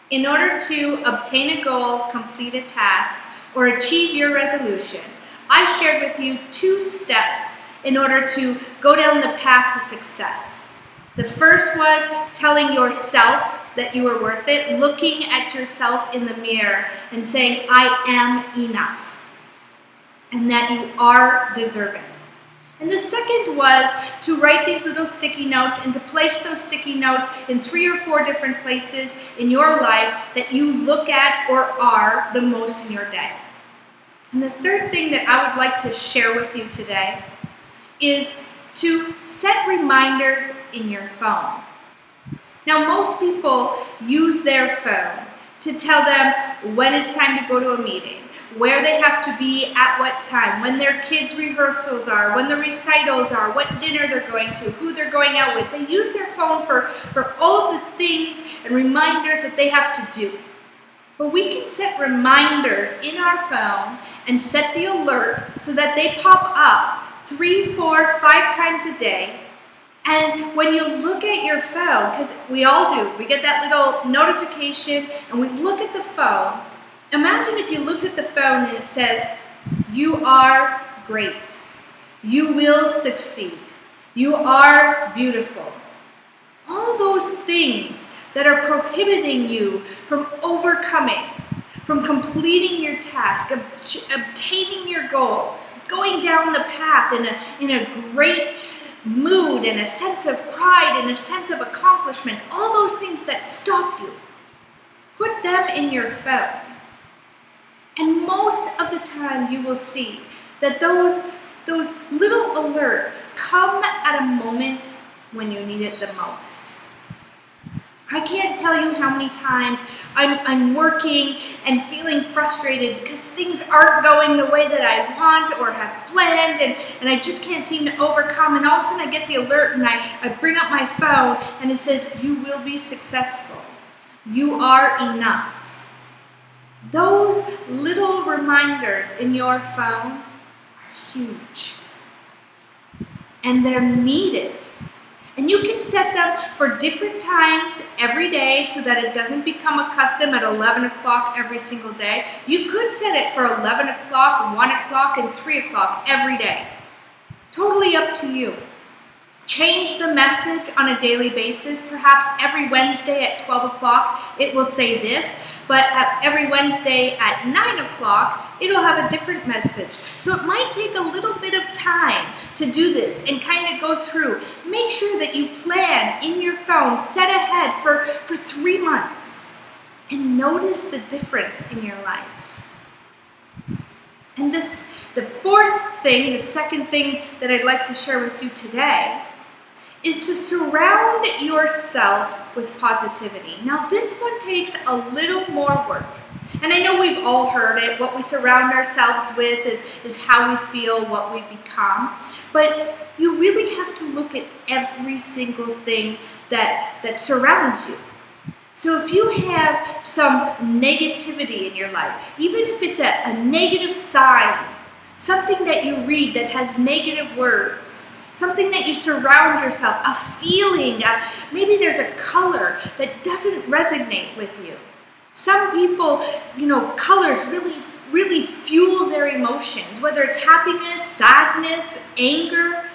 In order to obtain a goal, complete a task, or achieve your resolution, I shared with you 2 steps in order to go down the path to success. The first was telling yourself that you were worth it, looking at yourself in the mirror and saying, I am enough, and that you are deserving. And the second was to write these little sticky notes and to place those sticky notes in 3 or 4 different places in your life that you look at or are the most in your day. And the third thing that I would like to share with you today is to set reminders in your phone. Now, most people use their phone to tell them when it's time to go to a meeting, where they have to be at what time, when their kids' rehearsals are, when the recitals are, what dinner they're going to, who they're going out with. They use their phone for all of the things and reminders that they have to do. But we can set reminders in our phone and set the alert so that they pop up 3, 4, 5 times a day. And when you look at your phone, because we all do, we get that little notification and we look at the phone. Imagine if you looked at the phone and it says, you are great. You will succeed. You are beautiful. All those things that are prohibiting you from overcoming, from completing your task, obtaining your goal, going down the path in a great mood and a sense of pride and a sense of accomplishment, all those things that stop you, put them in your phone. And most of the time you will see that those little alerts come at a moment when you need it the most. I can't tell you how many times I'm working and feeling frustrated because things aren't going the way that I want or have planned, and I just can't seem to overcome, and all of a sudden I get the alert and I bring up my phone and it says, you will be successful. You are enough. Those little reminders in your phone are huge, and they're needed. And you can set them for different times every day so that it doesn't become a custom at 11 o'clock every single day. You could set it for 11 o'clock, 1 o'clock, and 3 o'clock every day. Totally up to you. Change the message on a daily basis. Perhaps every Wednesday at 12 o'clock it will say this, but every Wednesday at 9 o'clock it'll have a different message. So it might take a little bit of time to do this and kind of go through. Make sure that you plan in your phone, set ahead for 3 months, and notice the difference in your life. And the fourth thing, the second thing that I'd like to share with you today is to surround yourself with positivity. Now, this one takes a little more work. And I know we've all heard it. What we surround ourselves with is how we feel, what we become. But you really have to look at every single thing that surrounds you. So if you have some negativity in your life, even if it's a negative sign, something that you read that has negative words, something that you surround yourself, a feeling, maybe there's a color that doesn't resonate with you. Some people, colors really fuel their emotions, whether it's happiness, sadness, anger.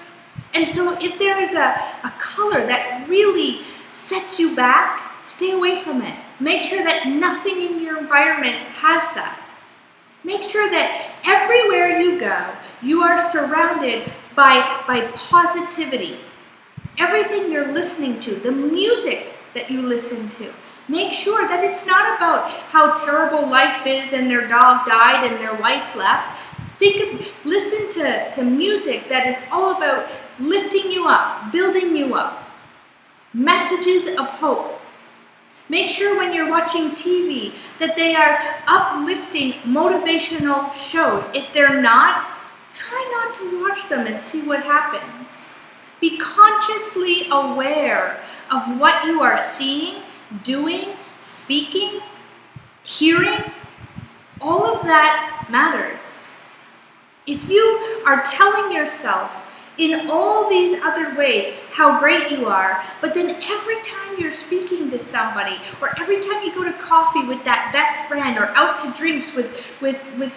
And so if there is a color that really sets you back, stay away from it. Make sure that nothing in your environment has that. Make sure that everywhere you go, you are surrounded by positivity. Everything you're listening to, the music that you listen to, make sure that it's not about how terrible life is and their dog died and their wife left. Listen to music that is all about lifting you up, building you up. Messages of hope. Make sure when you're watching TV that they are uplifting, motivational shows. If they're not, try not to watch them and see what happens. Be consciously aware of what you are seeing, doing, speaking, hearing. All of that matters. If you are telling yourself in all these other ways how great you are, but then every time you're speaking to somebody, or every time you go to coffee with that best friend, or out to drinks with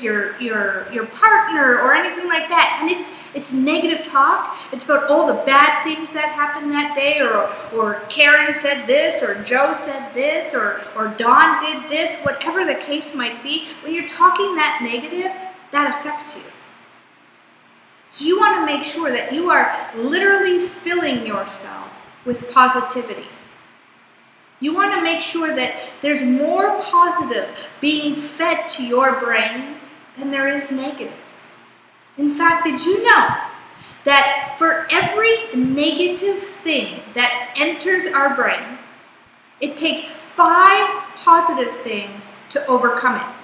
your partner, or anything like that, and it's negative talk. It's about all the bad things that happened that day, or Karen said this, or Joe said this, or Dawn did this, whatever the case might be. When you're talking that negative, that affects you. So you want to make sure that you are literally filling yourself with positivity. You want to make sure that there's more positive being fed to your brain than there is negative. In fact, did you know that for every negative thing that enters our brain, it takes 5 positive things to overcome it?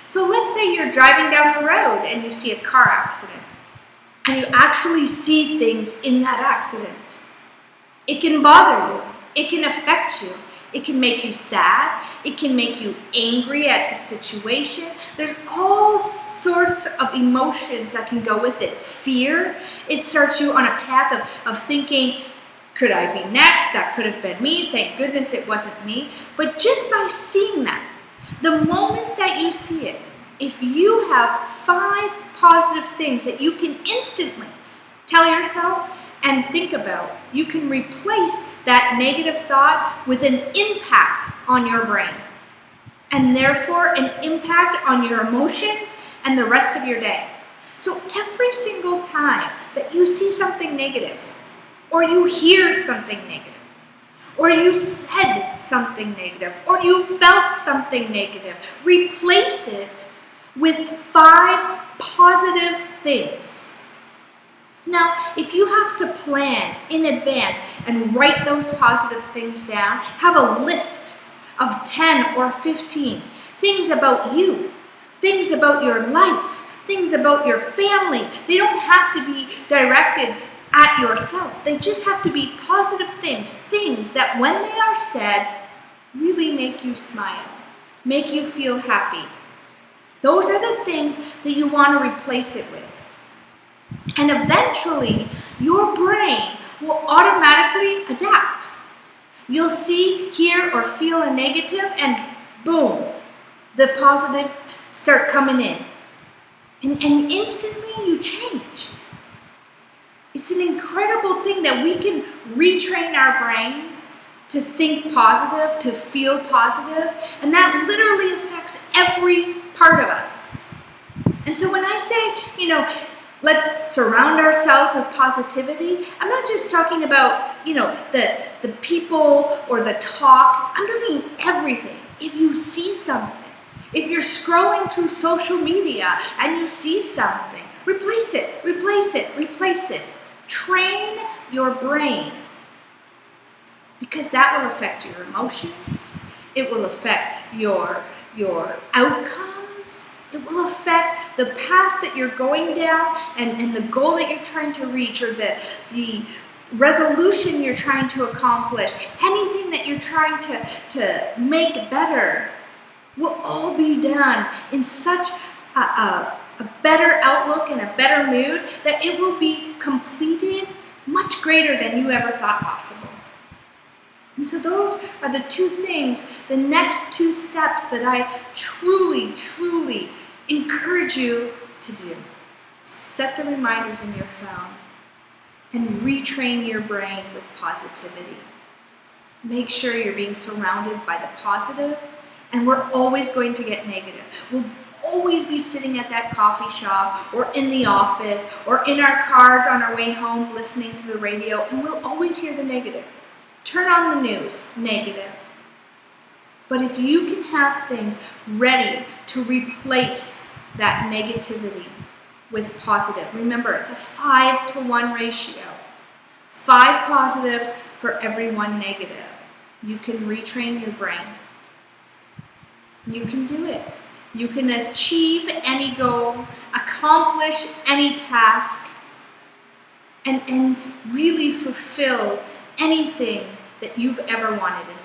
So let's say you're driving down the road and you see a car accident, and you actually see things in that accident. It can bother you. It can affect you. It can make you sad. It can make you angry at the situation. There's all sorts of emotions that can go with it. Fear, it starts you on a path of thinking, could I be next? That could have been me. Thank goodness it wasn't me. But just by seeing that, the moment that you see it, if you have 5 positive things that you can instantly tell yourself and think about, you can replace that negative thought with an impact on your brain, and therefore an impact on your emotions and the rest of your day. So every single time that you see something negative, or you hear something negative, or you said something negative, or you felt something negative, replace it with 5 positive things. Now, if you have to plan in advance and write those positive things down, have a list of 10 or 15 things about you, things about your life, things about your family. They don't have to be directed at yourself. They just have to be positive things, things that when they are said, really make you smile, make you feel happy. Those are the things that you want to replace it with. And eventually, your brain will automatically adapt. You'll see, hear, or feel a negative, and boom, the positive start coming in. And instantly you change. It's an incredible thing that we can retrain our brains to think positive, to feel positive, and that literally affects every part of us. And so when I say, let's surround ourselves with positivity, I'm not just talking about, the people or the talk. I'm talking everything. If you see something, if you're scrolling through social media and you see something, replace it, replace it, replace it. Train your brain, because that will affect your emotions. It will affect your outcomes. It will affect the path that you're going down and the goal that you're trying to reach, or the resolution you're trying to accomplish. Anything that you're trying to make better will all be done in such a better outlook and a better mood that it will be completed much greater than you ever thought possible. And so those are the 2 things, the next 2 steps that I truly, truly encourage you to do. Set the reminders in your phone and retrain your brain with positivity. Make sure you're being surrounded by the positive, and we're always going to get negative. We'll always be sitting at that coffee shop or in the office or in our cars on our way home listening to the radio, and we'll always hear the negative. Turn on the news, negative. But if you can have things ready to replace that negativity with positive, remember it's a 5-to-1 ratio. 5 positives for every 1 negative. You can retrain your brain. You can do it. You can achieve any goal, accomplish any task, and really fulfill anything that you've ever wanted in